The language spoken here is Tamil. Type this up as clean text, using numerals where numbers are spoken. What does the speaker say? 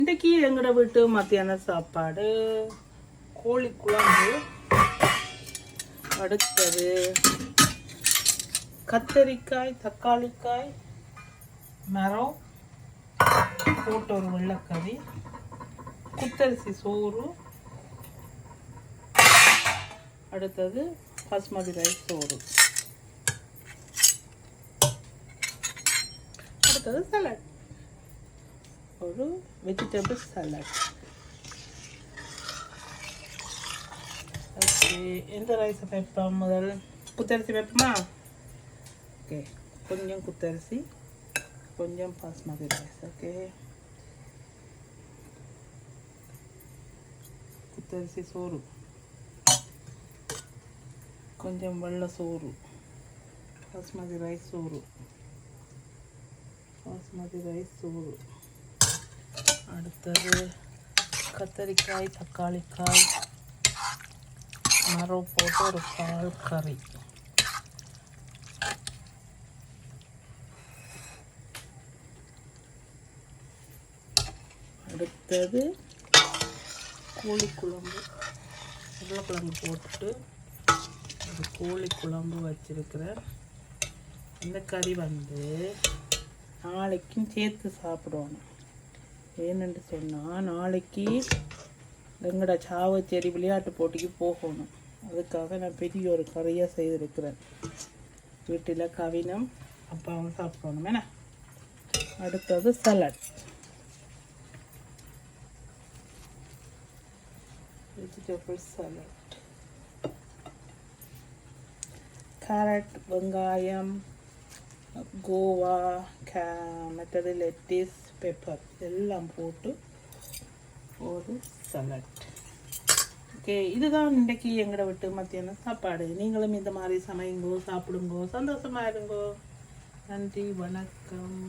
இன்றைக்கி எங்களோட வீட்டு மத்தியான சாப்பாடு கோழி குழம்பு, அடுத்தது கத்தரிக்காய் தக்காளிக்காய் மரம் போட்டு ஒரு வெள்ளைக்கறி, குத்தரிசி சோறு, அடுத்தது பாஸ்மதி ரைஸ் சோறு, அடுத்தது சலாட், ஒரு வெஜிடபிள் சலாட். ஓகே, எந்த ரைஸை வைப்போம்? முதல் குத்தரிசி வைப்போமா? ஓகே, கொஞ்சம் குத்தரிசி, கொஞ்சம் பாஸ்மதி ரைஸ். ஓகே, குத்தரிசி சோறு, கொஞ்சம் வெள்ளை சோறு, பாஸ்மதி ரைஸ் சோறு, பாஸ்மதி ரைஸ் சோறு, அடுத்தது கத்தரிக்காய் தக்காளிக்காய் மரம் போட்டு ஒரு பால் கறி, அடுத்தது கோழி குழம்பு, உருளைக்கிழங்கு போட்டுட்டு ஒரு கோழி குழம்பு வச்சிருக்கிறேன். இந்த கறி நாளைக்கும் சேர்த்து சாப்பிடுவாங்க. ஏன்னு சொன்னால், நாளைக்கு எங்கட சாவச்சேரி விளையாட்டு போட்டிக்கு போகணும். அதுக்காக நான் பெரிய ஒரு கறியாக செய்திருக்கிறேன். வீட்டில் கவினம் அப்பாவும் சாப்பிடணும். என்ன, அடுத்தது சலாட், வெஜிடபிள் சலாட், கேரட், வெங்காயம், கோவா, மற்றது லெட்டிஸ், பெப்பர் எல்லாம் போட்டு ஒரு சலாட். ஓகே, இதுதான் இன்றைக்கி எங்களோட விட்டு மத்தியான சாப்பாடு. நீங்களும் இந்த மாதிரி சமையுங்கோ, சாப்பிடுங்கோ, சந்தோஷமாக இருங்கோ. நன்றி, வணக்கம்.